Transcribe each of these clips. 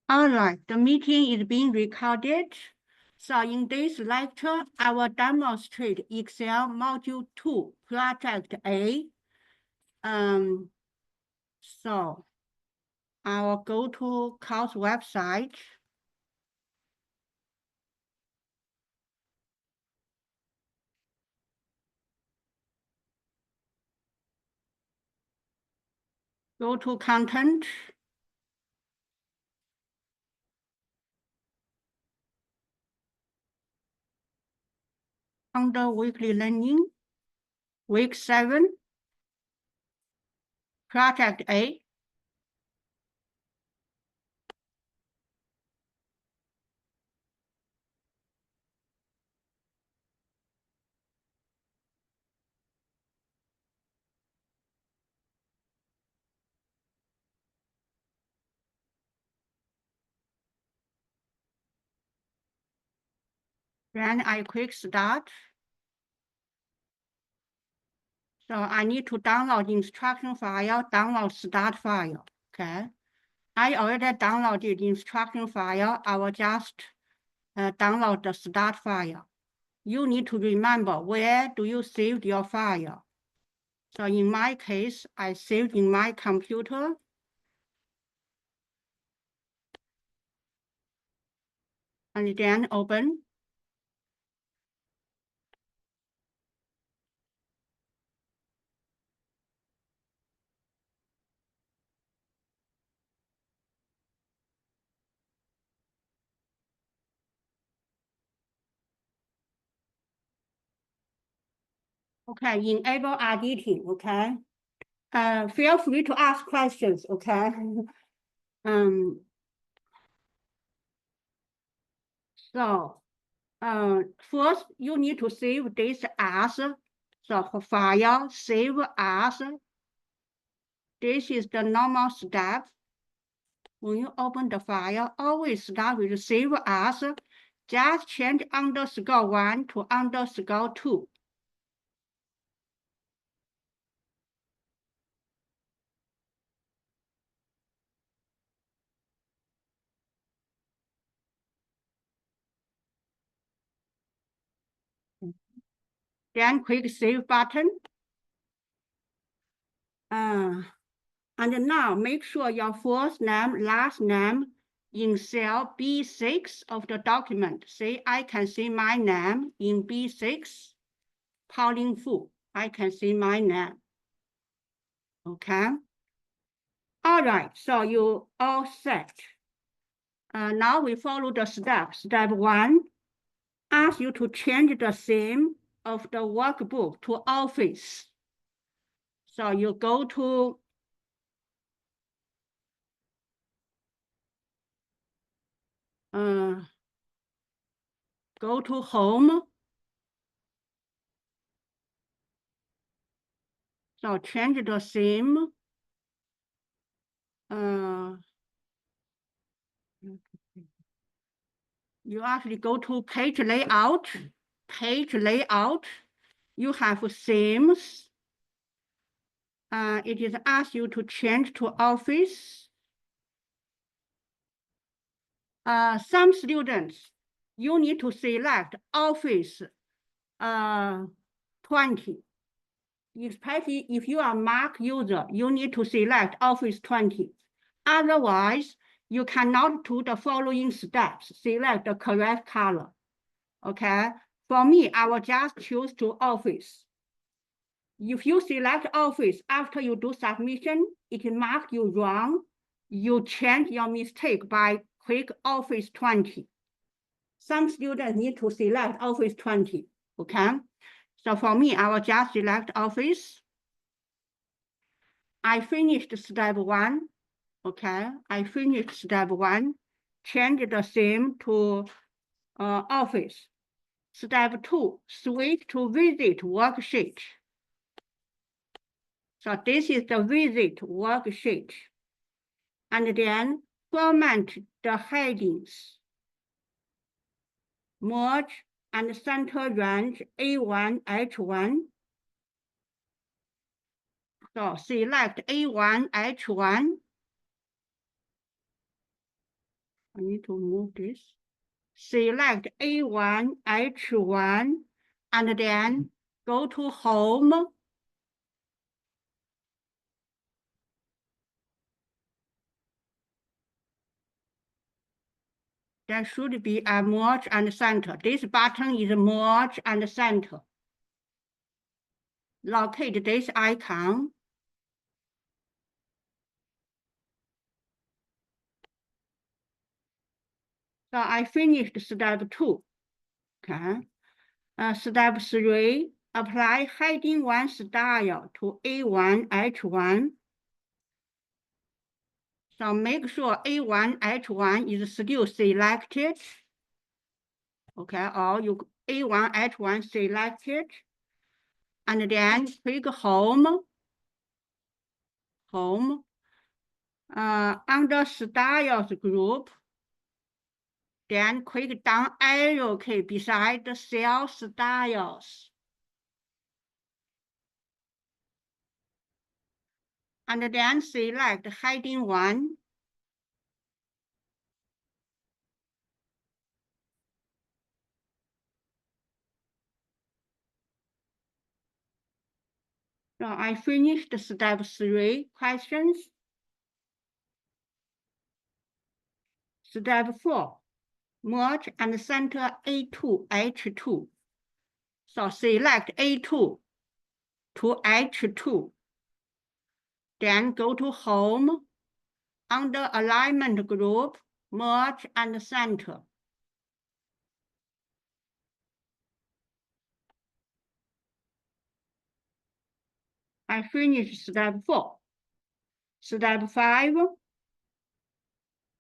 All right, the meeting is being recorded. So in this lecture, I will demonstrate Excel Module 2, Project A. So I will go to course website. Go to content. Under weekly learning, week 7, Project A. Then I click start. So I need to download instruction file, download start file, okay? I already downloaded the instruction file. I will just download the start file. You need to remember where do you save your file. So in my case, I saved in my computer. And then open. Okay, enable editing, okay? Feel free to ask questions, okay? So first you need to save this as, so for file, save as. This is the normal step. When you open the file, always start with save as, just change underscore 1 to underscore 2. Then click save button. And now make sure your first name, last name in cell B6 of the document. Say, I can see my name in B6, Pauline Fu. I can see my name. Okay. All right, so you all set. Now we follow the steps. Step 1, ask you to change the theme of the workbook to Office. So you go to Home. So change the theme. You actually go to page layout. Page layout. You have themes. It is asked you to change to Office. Some students, you need to select Office 20. Especially if you are Mac user, you need to select Office 20. Otherwise, you cannot do the following steps. Select the correct color. Okay. For me, I will just choose to Office. If you select Office after you do submission, it marks you wrong. You change your mistake by click Office 20. Some students need to select Office 20, okay? So for me, I will just select Office. I finished step 1, okay? I finished step 1, change the theme to Office. Step 2, switch to Visit worksheet. So this is the Visit worksheet. And then format the headings. Merge and center range A1, H1. So select A1, H1. I need to move this. Select A1, H1, and then go to Home. There should be a merge and center. This button is merge and center. Locate this icon. So I finished step 2. Okay. Step 3, apply heading 1 style to A1, H1. So make sure A1, H1 is still selected. Okay, or you A1, H1 selected. And then click Home. Home. Under Styles group, then click down arrow key beside the cell styles. And then select heading 1. So I finished step 3. Questions? Step 4, merge and center A2, H2. So select A2 to H2. Then go to Home. Under Alignment group, merge and center. I finished step 4. Step 5,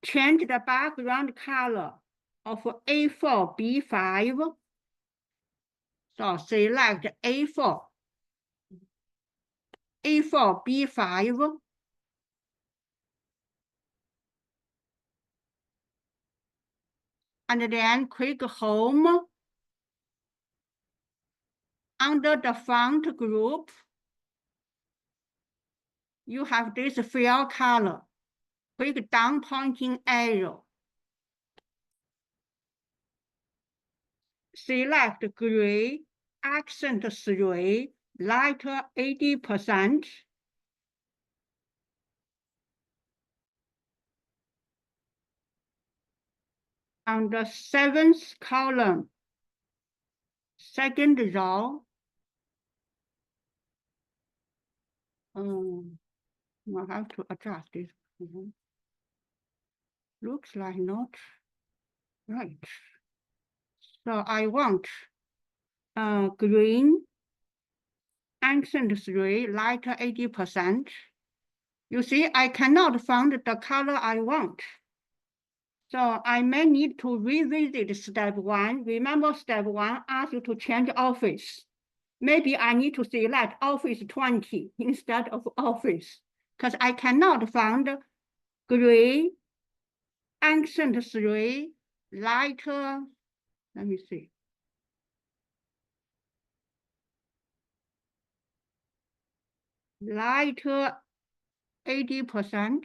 change the background color of A4, B5. So select A4, A4, B5. And then click Home. Under the font group, you have this fill color. Click down pointing arrow. Select gray, accent 3, lighter 80%. On the 7th column, second row, I have to adjust this. Looks like not right. So I want green, accent 3, lighter 80%. You see, I cannot find the color I want. So I may need to revisit step 1. Remember step 1 asks you to change office. Maybe I need to select Office 20 instead of Office, because I cannot find gray, accent 3, lighter, let me see. Lighter 80%.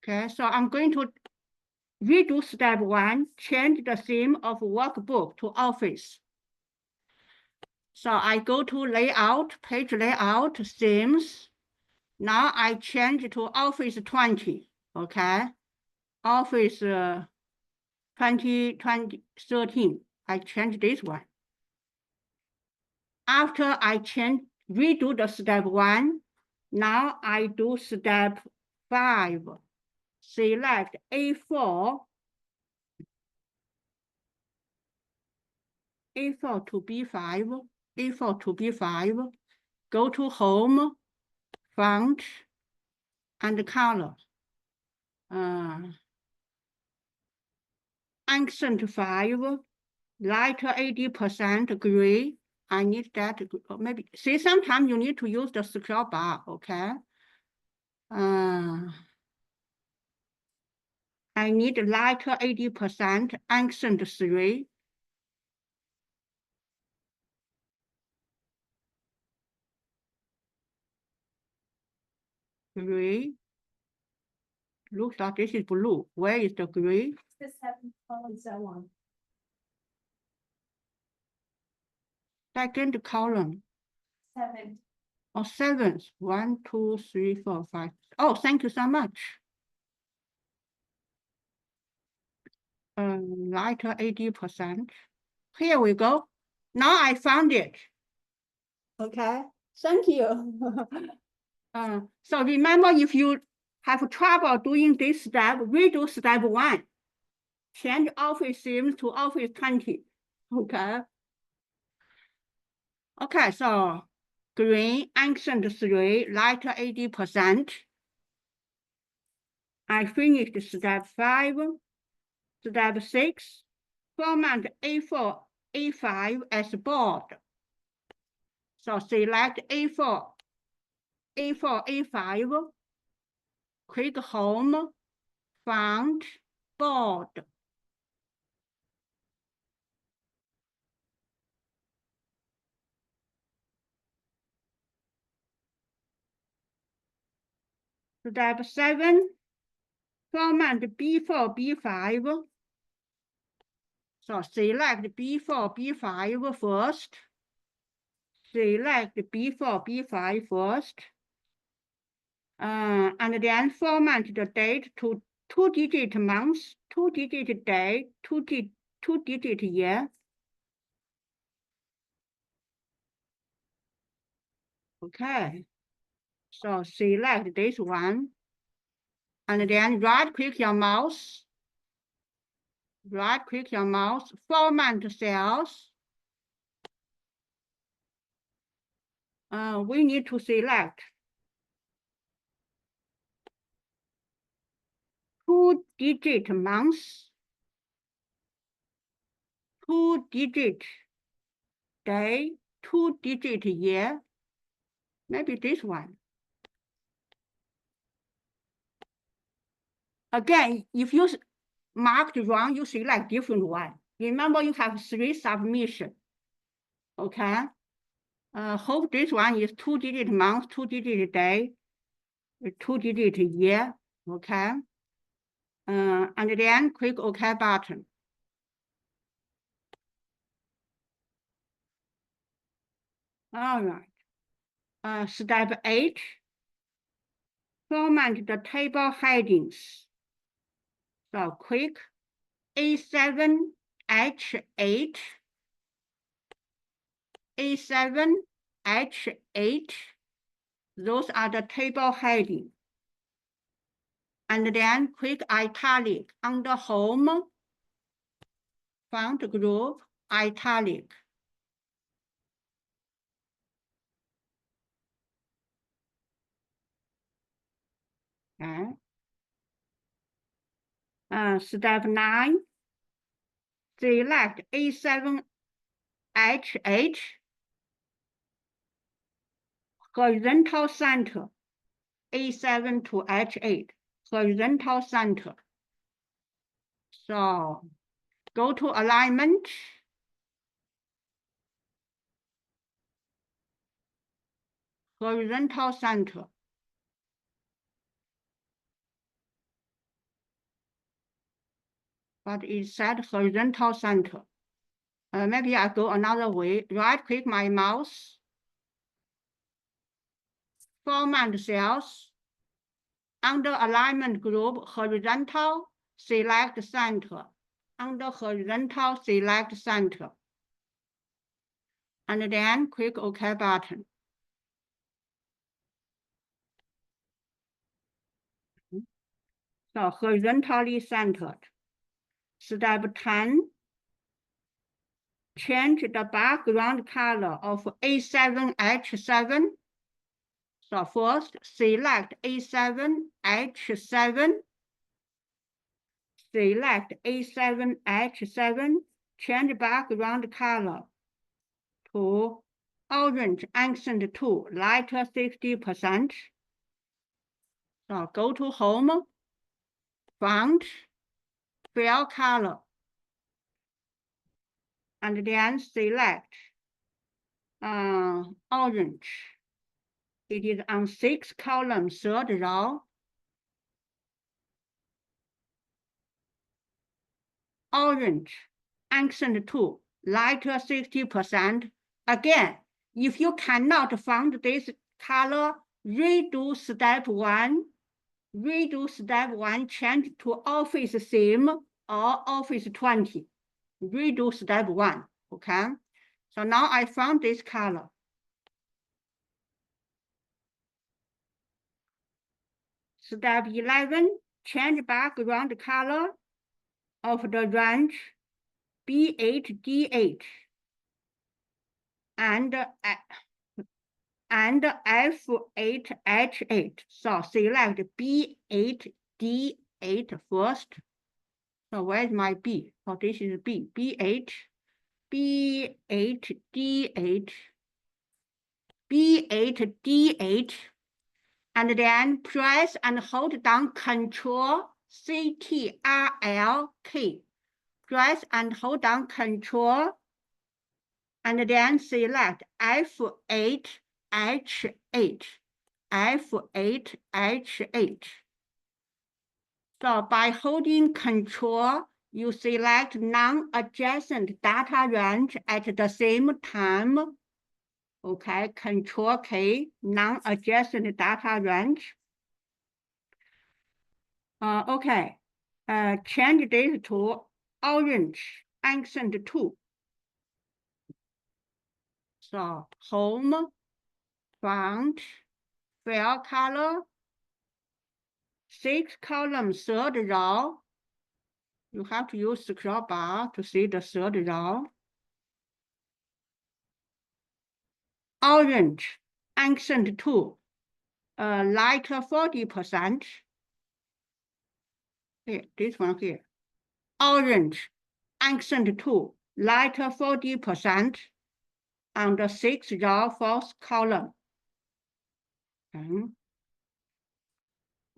Okay, so I'm going to redo step 1, change the theme of workbook to Office. So I go to layout, page layout, themes. Now I change to Office 20, okay? Office 2013, I change this one. After I redo the step 1, now I do step 5. Select A4, A4 to B5, A4 to B5, go to Home, Font, and Color. Accent 5, lighter 80% gray. I need that, maybe, see, sometimes you need to use the scroll bar, okay? I need lighter 80%, accent 3. Gray. Looks like this is blue. Where is the gray? The 7th column, so on. Second column. 7. Oh, seventh. 1, 2, 3, 4, 5. Oh, thank you so much. Lighter 80%. Here we go. Now I found it. Okay, thank you. So remember, if you have trouble doing this step, redo step 1. Change office themes to office 20. Okay. Okay, so green accent 3, lighter 80%. I finished step 5. Step 6, format A4, A5 as board. So select A4, A4, A5, click Home, Font, Board. Step 7, format B4, B5. So select B4, B5 first. Select B4, B5 first. And then format the date to 2-digit month, 2-digit day, 2-digit year. Okay, so select this one. And then right-click your mouse. Right-click your mouse, format cells. We need to select 2-digit months, 2-digit day, 2-digit year. Maybe this one. Again, if you marked wrong, you select different one. Remember, you have 3 submissions. Okay. Hope this one is 2-digit month, 2-digit day, 2-digit year. Okay. And then click OK button. All right. Step 8, format the table headings. So click A7, H8, A7, H8. Those are the table headings. And then click italic under Home, Font Group, italic. Okay. Step 9, select A7, H8, horizontal center, A7 to H8, horizontal center. So go to alignment. Horizontal center. But it said horizontal center. Maybe I go another way. Right-click my mouse. Format cells. Under alignment group, horizontal, select center. Under horizontal, select center. And then click OK button. So horizontally centered. Step 10, change the background color of A7H7. So first, select A7H7. Select A7H7, change background color to orange accent 2, lighter 60%. So go to Home, Font, Fill Color, and then select orange. It is on 6 column, 3rd row. Orange, accent 2, lighter 60%. Again, if you cannot find this color, redo step 1. Redo step 1, change to office theme or office 20. Redo step 1, okay? So now I found this color. Step 11, change background color of the range B8, D8 and F8, H8. So select B8, D8 first. So where's my B? So this is B, B8, B8, D8, B8, D8, and then press and hold down Control CTRL-K. Press and hold down Control, and then select F8, H8, F8, H8. So by holding Control, you select non-adjacent data range at the same time. Okay, Control K, non-adjacent data range. Okay, change this to orange, accent 2. So home, font, fill color, 6 column, 3rd row. You have to use scroll bar to see the 3rd row. Orange, accent 2, lighter 40%. Here, this one here. Orange, accent 2, lighter 40% on the 6th row, 4th column.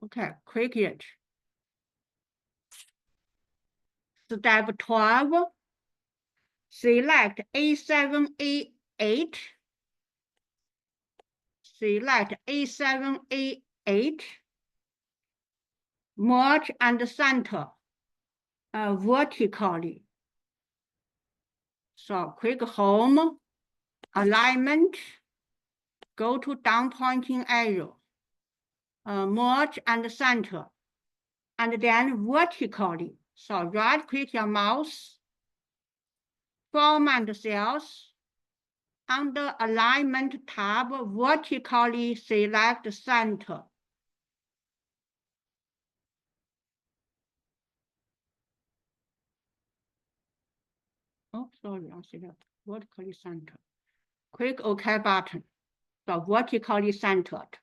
Okay, click it. Step 12, select A7, A8. Select A7, A8. Merge and center vertically. So click Home, Alignment, go to down pointing arrow, merge and center, and then vertically. So right click your mouse, Format Cells, under Alignment tab, vertically select Center. Oh, sorry, I select vertically center. Click OK button. So vertically centered.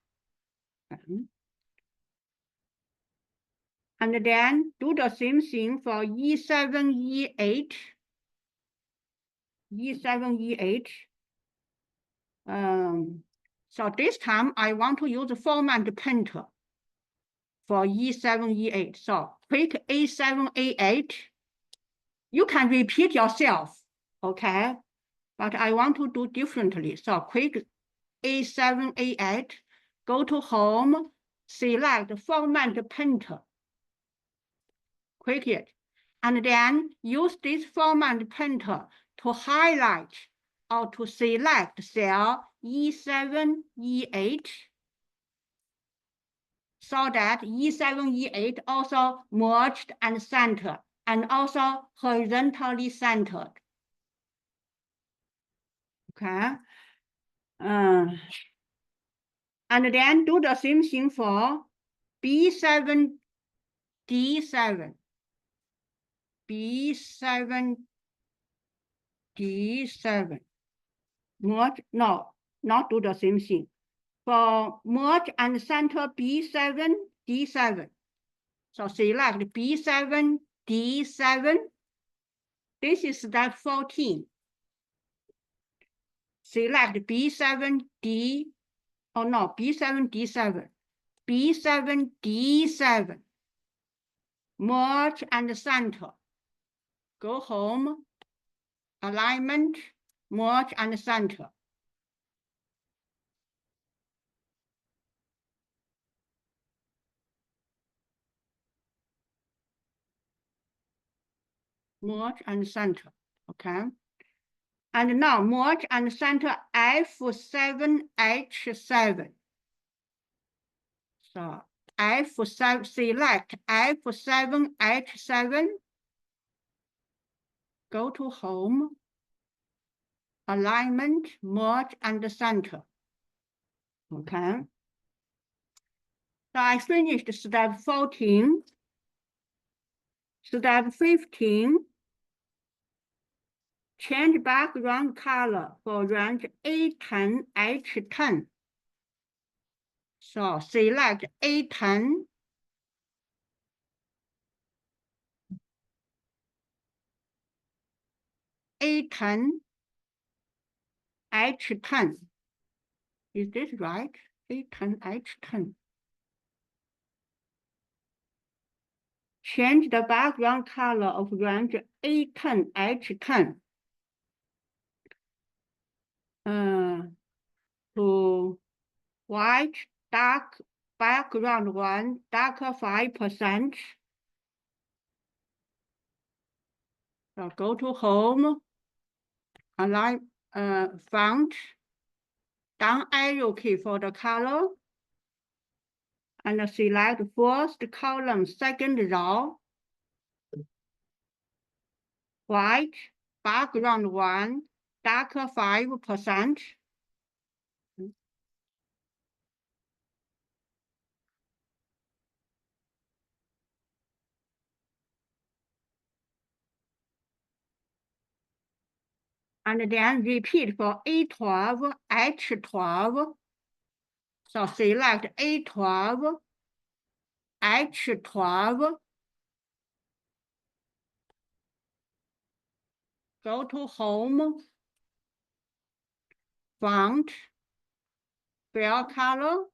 And then do the same thing for E7, E8. E7, E8. So this time I want to use the format painter for E7, E8. So click A7, A8. You can repeat yourself, okay? But I want to do differently. So click A7, A8, go to Home, select Format Painter. Click it, and then use this Format Painter to highlight or to select cell E7, E8, so that E7, E8 also merged and centered, and also horizontally centered. Okay. And then do the same thing for B7, D7. B7, D7. Merge, no, not do the same thing. For merge and center B7, D7. So select B7, D7. This is step 14. Select B7, D, oh no, B7, D7. B7, D7. Merge and center. Go Home, Alignment, merge and center. merge and center, okay? And now merge and center F7H7. So F7, select F7H7, go to home, alignment, merge and center, okay? So I finished step 14. Step 15, change background color for range A10, H10. So select A10, A10, H10. Is this right? A10, H10. Change the background color of range A10, H10 to white, dark, background 1, darker 5%. So go to home, align font, down arrow key for the color, and select first column, second row, white, background 1, darker 5%. And then repeat for A12, H12. So select A12, H12. Go to home, font, fill color,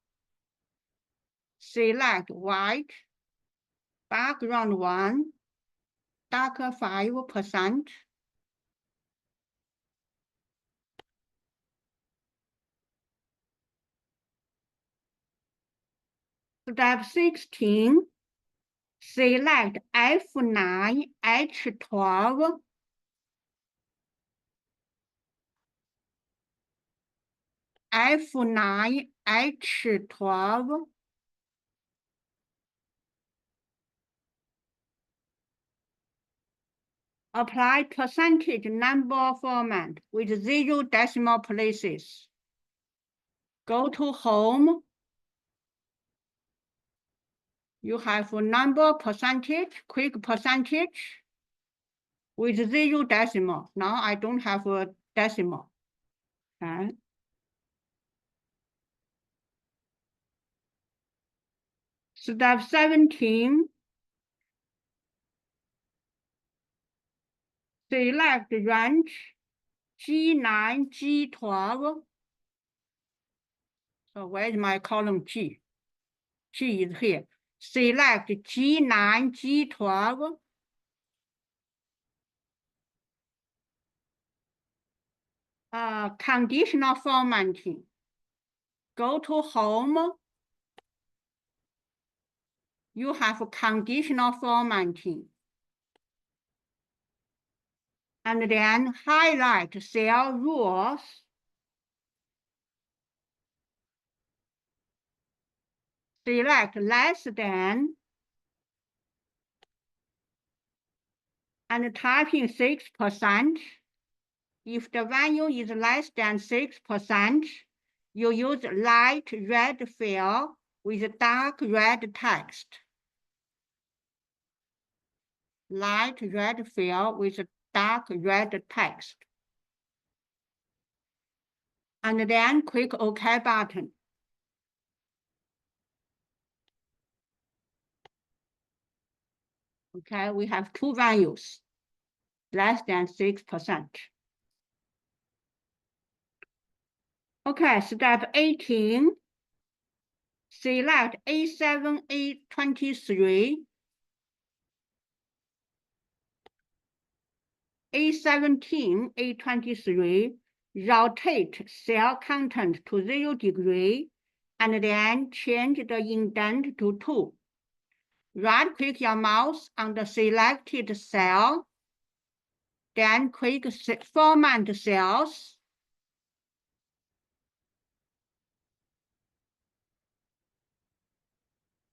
select white, background 1, darker 5%. Step 16, select F9, H12. F9, H12. Apply percentage number format with 0 decimal places. Go to home. You have a number percentage, quick percentage with 0 decimal. Now I don't have a decimal. Okay. Step 17. Select range G9, G12. So where is my column G? G is here. Select G9, G12. Conditional formatting. Go to home. You have conditional formatting. And then highlight cell rules. Select less than. And type in 6%. If the value is less than 6%, you use light red fill with dark red text. Light red fill with dark red text. And then click OK button. Okay, we have two values, less than 6%. Okay, step 18. Select A7, A23. A17, A23, rotate cell content to 0 degree, and then change the indent to 2. Right-click your mouse on the selected cell then click Format Cells.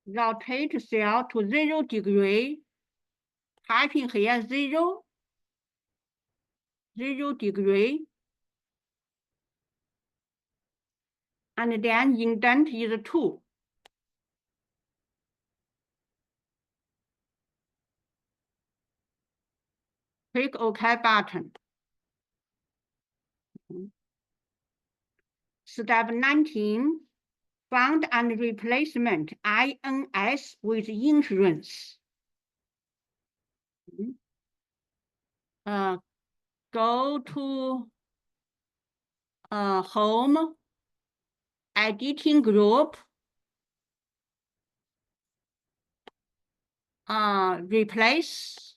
Rotate cell to 0 degree. Typing here 0 degree. And then indent is 2. Click OK button. Step 19, find and replacement INS with insurance. Go to Home, Editing Group, Replace.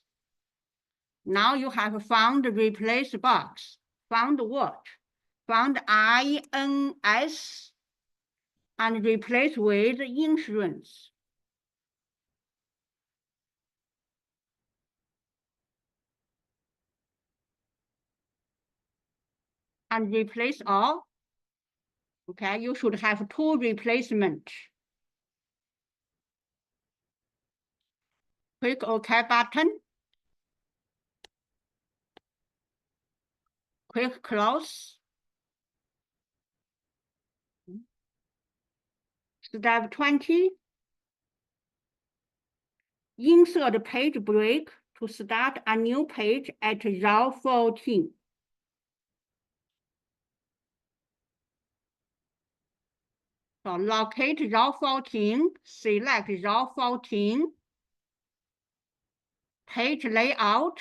Now you have found the replace box. Found what? Found INS and replace with insurance. And replace all. Okay, you should have 2 replacements. Click OK button. Click Close. Step 20. Insert page break to start a new page at row 14. So locate row 14, select row 14, page layout,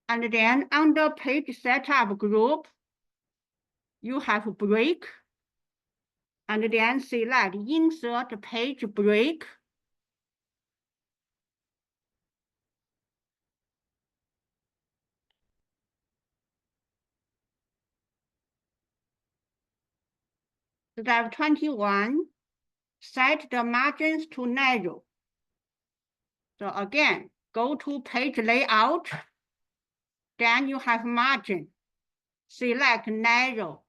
and then under page setup group, you have break, and then select insert page break. Step 21, set the margins to narrow. So again, go to page layout, then you have margin, select narrow.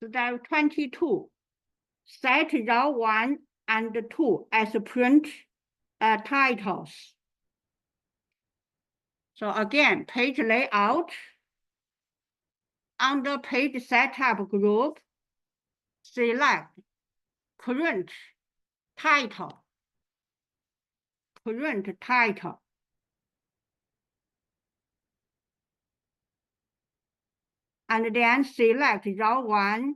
Step 22, set row 1 and 2 as print titles. So again, page layout, under page setup group, select print title, print title. And then select row 1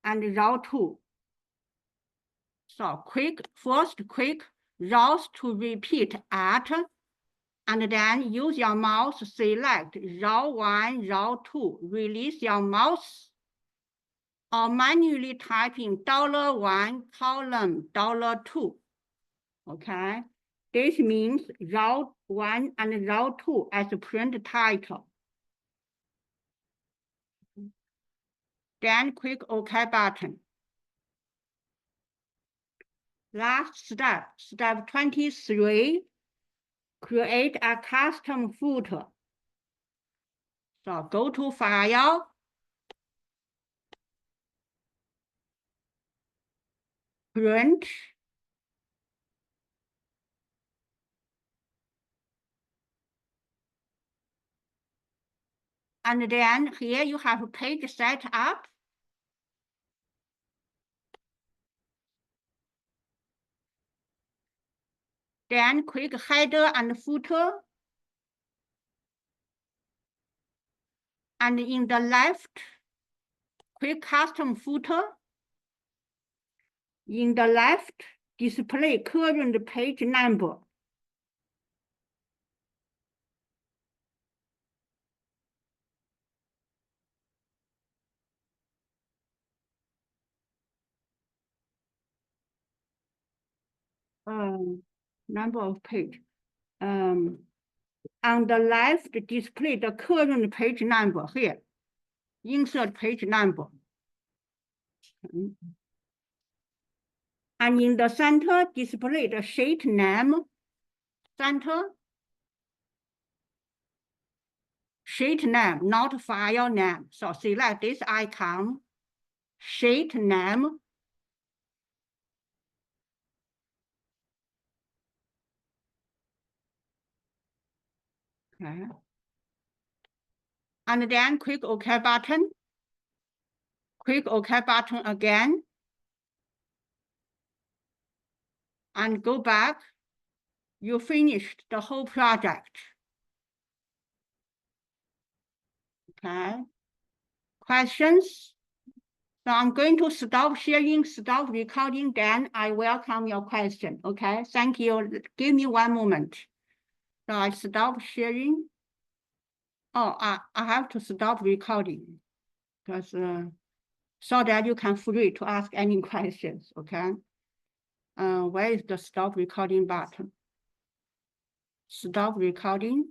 and row 2. So first click rows to repeat at, and then use your mouse, select row 1, row 2, release your mouse, or manually type in $1, column $2. Okay, this means row 1 and row 2 as a print title. Then click OK button. Last step, step 23, create a custom footer. So go to File, Print, and then here you have page setup. Then click Header and Footer. And in the left, click Custom Footer. In the left, display current page number. Number of page. On the left, display the current page number here. insert page number. And in the center, display the sheet name, center, sheet name, not file name. So select this icon, sheet name. Okay. And then click OK button. Click OK button again. And go back. You finished the whole project. Okay. Questions? So I'm going to stop sharing, stop recording, then I welcome your question. Okay, thank you. Give me 1 moment. So I stop sharing. Oh, I have to stop recording because so that you can free to ask any questions. Okay. Where is the stop recording button? Stop recording.